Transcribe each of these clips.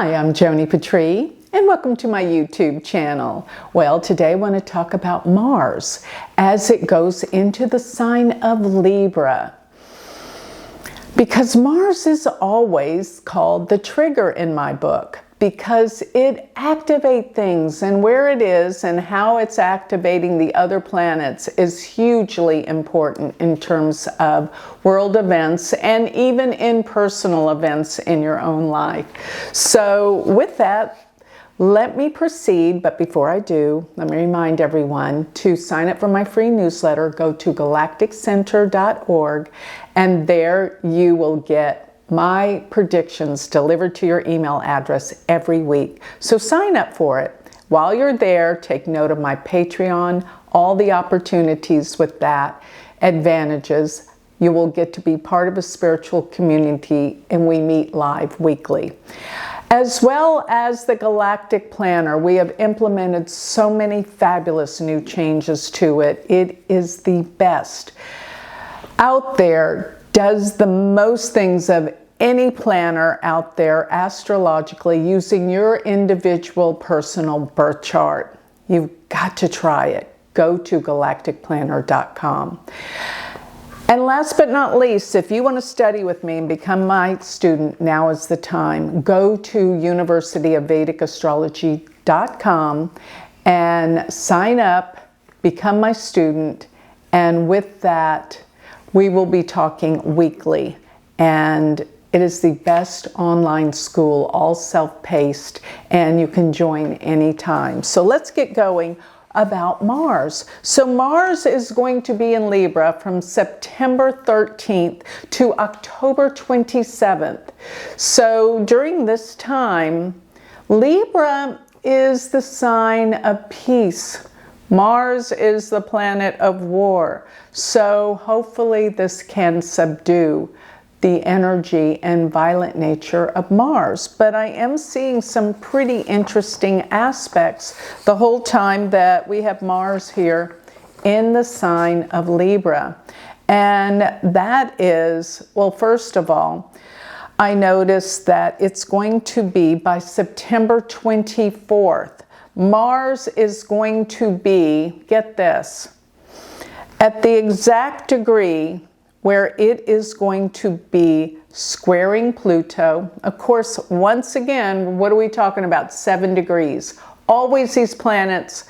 Hi, I'm Joni Patry, and welcome to my YouTube channel. Well, today I want to talk about Mars as it goes into the sign of Libra. Because Mars is always called the trigger in my book, because it activates things, and where it is and how it's activating the other planets is hugely important in terms of world events and even in personal events in your own life. So with that, let me proceed, but before I do, let me remind everyone to sign up for my free newsletter. Go to galacticcenter.org, and there you will get my predictions delivered to your email address every week. So sign up for it. While you're there, take note of my Patreon, all the opportunities with that, advantages. You will get to be part of a spiritual community, and we meet live weekly. As well as the Galactic Planner, we have implemented so many fabulous new changes to it. It is the best out there, does the most things of any planner out there astrologically using your individual personal birth chart. You've got to try it. Go to galacticplanner.com. And last but not least, if you want to study with me and become my student, now is the time. Go to universityofvedicastrology.com and sign up, become my student, and with that, we will be talking weekly. And it is the best online school, all self-paced, and you can join anytime. So let's get going about Mars. So Mars is going to be in Libra from September 13th to October 27th. So during this time, Libra is the sign of peace. Mars is the planet of war. So hopefully this can subdue the energy and violent nature of Mars. But I am seeing some pretty interesting aspects the whole time that we have Mars here in the sign of Libra. And that is, well, first of all, I noticed that it's going to be by September 24th. Mars is going to be, get this, at the exact degree where it is going to be squaring Pluto. Of course, once again, what are we talking about? 7 degrees. Always these planets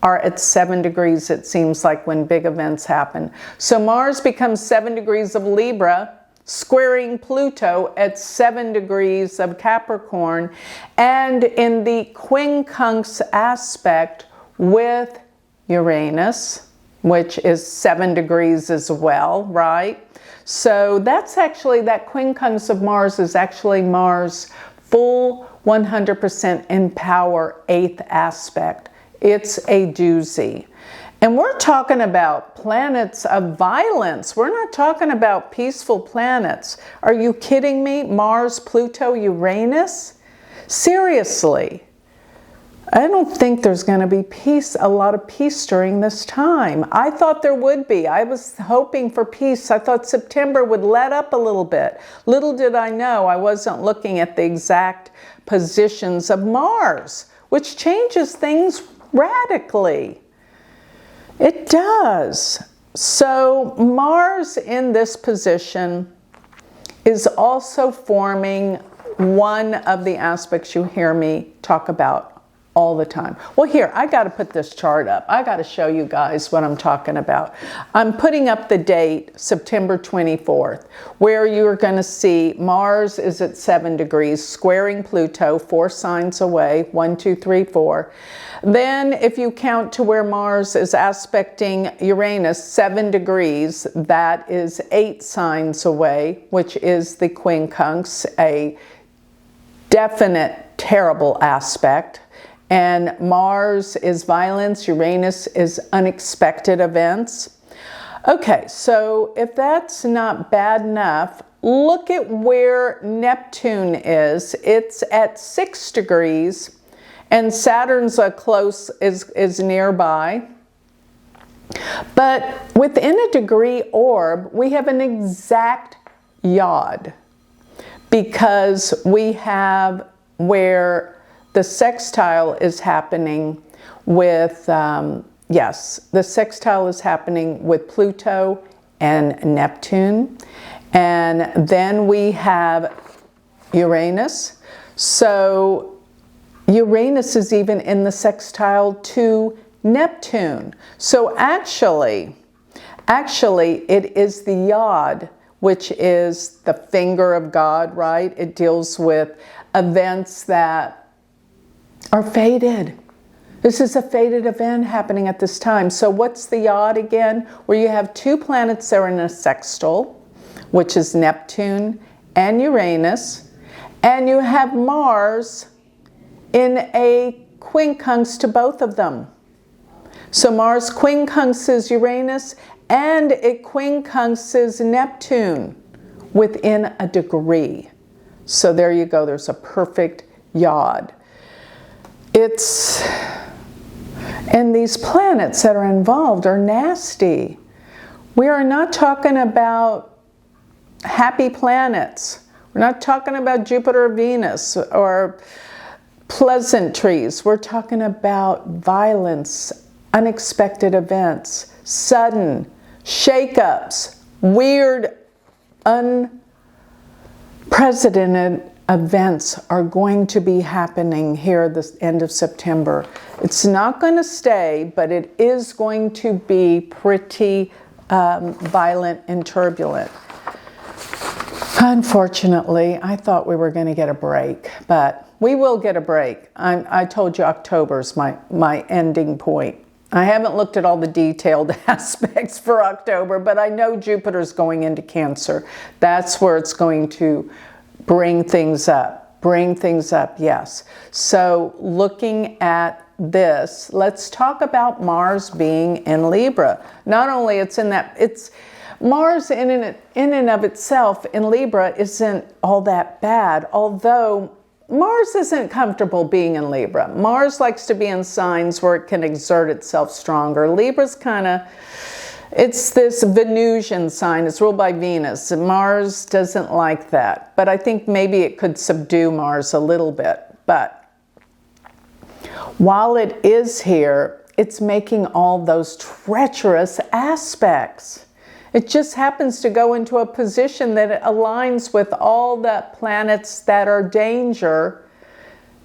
are at 7 degrees, it seems like, when big events happen. So Mars becomes 7 degrees of Libra, squaring Pluto at 7 degrees of Capricorn, and in the quincunx aspect with Uranus, which is 7 degrees as well, right? So that's actually, that quincunx of Mars is actually Mars full 100% in power 8th aspect. It's a doozy. And we're talking about planets of violence. We're not talking about peaceful planets. Are you kidding me? Mars, Pluto, Uranus? Seriously. I don't think there's going to be peace, a lot of peace during this time. I thought there would be. I was hoping for peace. I thought September would let up a little bit. Little did I know I wasn't looking at the exact positions of Mars, which changes things radically. It does. So Mars in this position is also forming one of the aspects you hear me talk about all the time. Well, here, I got to put this chart up. I got to show you guys what I'm talking about. I'm putting up the date, September 24th, where you're going to see Mars is at 7 degrees, squaring Pluto, 4 signs away, 1, 2, 3, 4. Then if you count to where Mars is aspecting Uranus, 7 degrees, that is 8 signs away, which is the quincunx, a definite terrible aspect. And Mars is violence, Uranus is unexpected events. Okay, so if that's not bad enough, look at where Neptune is. It's at 6 degrees, and Saturn's is nearby. But within a degree orb, we have an exact yod, because we have where the sextile is happening with, yes, the sextile is happening with Pluto and Neptune. And then we have Uranus. So Uranus is even in the sextile to Neptune. So actually it is the Yod, which is the finger of God, right? It deals with events that are fated. This is a fated event happening at this time. So what's the Yod again? Where you have two planets that are in a sextile, which is Neptune and Uranus, and you have Mars in a quincunx to both of them. So Mars quincunxes Uranus and it quincunxes Neptune within a degree. So there you go, there's a perfect Yod. And these planets that are involved are nasty. We are not talking about happy planets. We're not talking about Jupiter or Venus or pleasantries. We're talking about violence, unexpected events, sudden shakeups, weird, unprecedented events are going to be happening here at the end of September. It's not going to stay, but it is going to be pretty violent and turbulent. Unfortunately, I thought we were going to get a break, but we will get a break. I told you October's my ending point. I haven't looked at all the detailed aspects for October, but I know Jupiter's going into Cancer. That's where it's going to bring things up, yes. So looking at this, let's talk about Mars being in Libra. Not only it's Mars in and of itself in Libra isn't all that bad, although Mars isn't comfortable being in Libra. Mars likes to be in signs where it can exert itself stronger. Libra's it's this Venusian sign. It's ruled by Venus. Mars doesn't like that. But I think maybe it could subdue Mars a little bit. But while it is here, it's making all those treacherous aspects. It just happens to go into a position that aligns with all the planets that are danger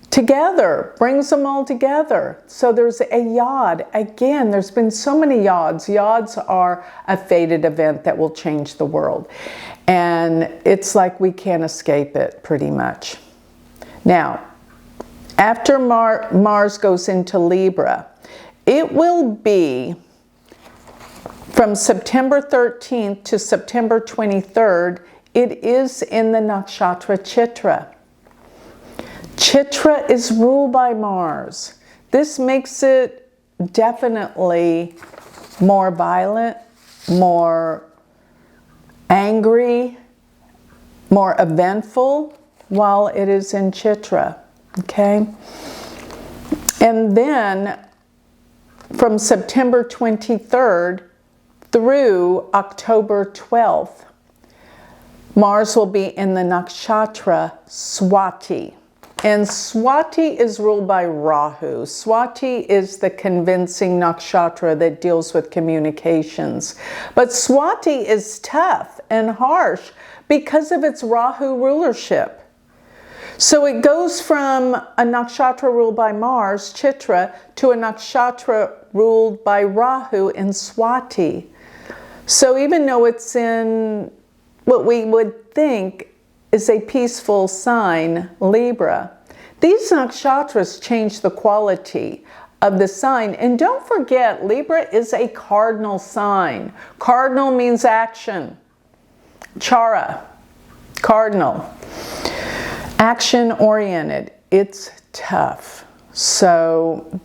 together, brings them all together. So there's a Yod. Again, there's been so many Yods. Yods are a fated event that will change the world. And it's like we can't escape it pretty much. Now, after Mars goes into Libra, it will be from September 13th to September 23rd, it is in the Nakshatra Chitra. Chitra is ruled by Mars. This makes it definitely more violent, more angry, more eventful while it is in Chitra, okay? And then from September 23rd through October 12th, Mars will be in the Nakshatra Swati. And Swati is ruled by Rahu. Swati is the convincing nakshatra that deals with communications. But Swati is tough and harsh because of its Rahu rulership. So it goes from a nakshatra ruled by Mars, Chitra, to a nakshatra ruled by Rahu in Swati. So even though it's in what we would think is a peaceful sign, Libra, these nakshatras change the quality of the sign. And don't forget, Libra is a cardinal sign. Cardinal means action. Chara, cardinal. Action-oriented. It's tough. So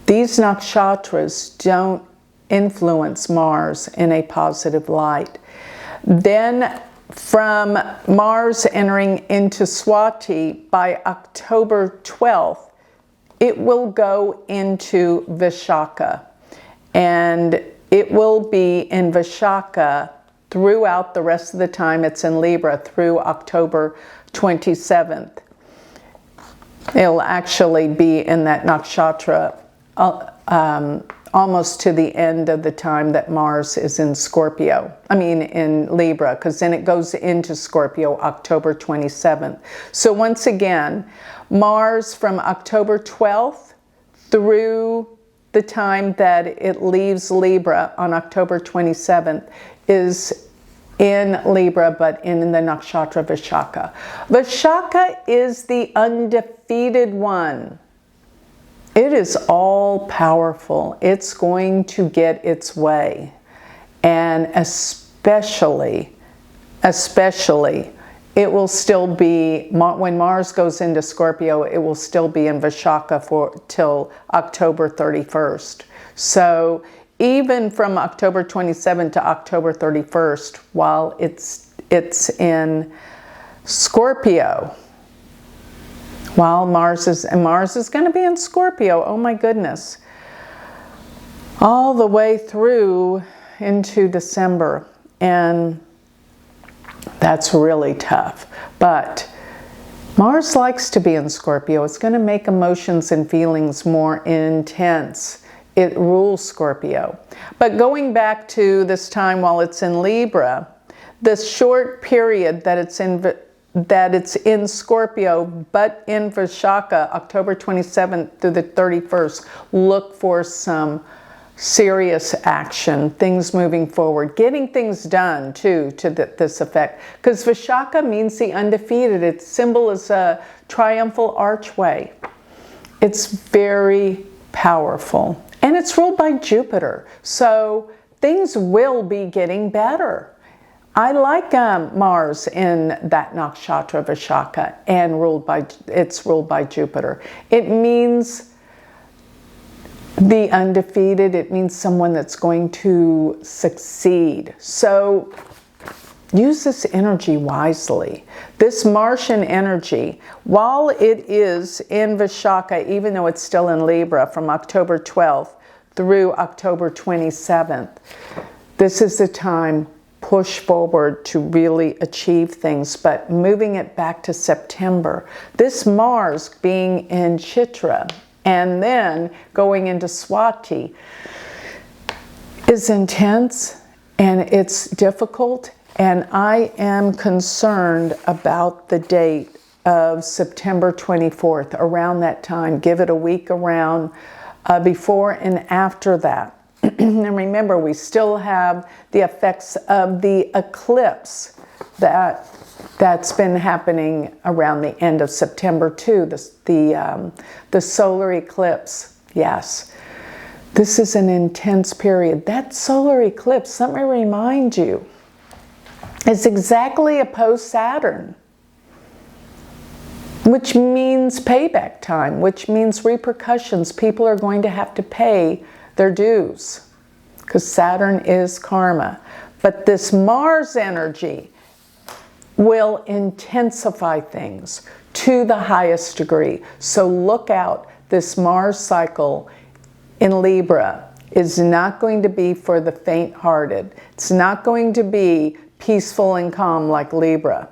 these nakshatras don't influence Mars in a positive light. Then from Mars entering into Swati by October 12th, it will go into Vishaka. And it will be in Vishaka throughout the rest of the time it's in Libra through October 27th. It'll actually be in that Nakshatra almost to the end of the time that Mars is in Scorpio. I mean in Libra, because then it goes into Scorpio October 27th. So once again, Mars from October 12th through the time that it leaves Libra on October 27th is in Libra, but in the Nakshatra Vishaka. Vishaka is the undefeated one. It is all powerful. It's going to get its way. And especially, it will still be, when Mars goes into Scorpio, it will still be in Vishaka till October 31st. So even from October 27th to October 31st, while it's in Scorpio, while Mars is going to be in Scorpio, oh my goodness, all the way through into December. And that's really tough. But Mars likes to be in Scorpio. It's going to make emotions and feelings more intense. It rules Scorpio. But going back to this time while it's in Libra, this short period that it's in Scorpio, but in Vishaka, October 27th through the 31st, look for some serious action, things moving forward, getting things done too, to this effect. Because Vishaka means the undefeated. Its symbol is a triumphal archway. It's very powerful. And it's ruled by Jupiter. So things will be getting better. I like Mars in that Nakshatra Vishaka, and it's ruled by Jupiter. It means the undefeated. It means someone that's going to succeed. So use this energy wisely. This Martian energy, while it is in Vishaka, even though it's still in Libra from October 12th through October 27th, this is the time push forward to really achieve things, but moving it back to September. This Mars being in Chitra and then going into Swati is intense and it's difficult, and I am concerned about the date of September 24th, around that time. Give it a week around before and after that. And remember, we still have the effects of the eclipse that's been happening around the end of September too. The solar eclipse. Yes, this is an intense period. That solar eclipse, let me remind you, is exactly opposed Saturn, which means payback time, which means repercussions. People are going to have to pay their dues, because Saturn is karma. But this Mars energy will intensify things to the highest degree. So look out. This Mars cycle in Libra is not going to be for the faint-hearted. It's not going to be peaceful and calm like Libra.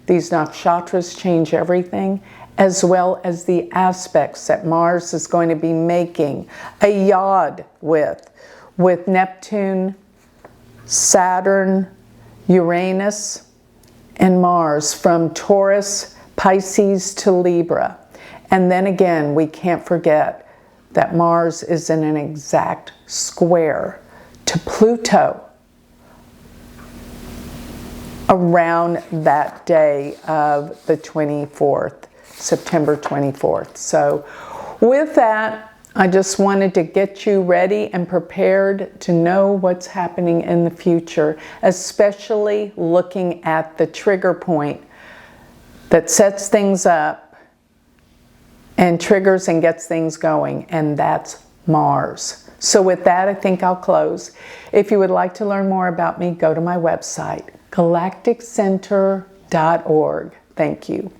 These nakshatras change everything, as well as the aspects that Mars is going to be making a yod with Neptune, Saturn, Uranus, and Mars from Taurus, Pisces to Libra. And then again, we can't forget that Mars is in an exact square to Pluto around that day of the 24th, September 24th. So with that, I just wanted to get you ready and prepared to know what's happening in the future, especially looking at the trigger point that sets things up and triggers and gets things going, and that's Mars. So with that, I think I'll close. If you would like to learn more about me, go to my website, galacticcenter.org. Thank you.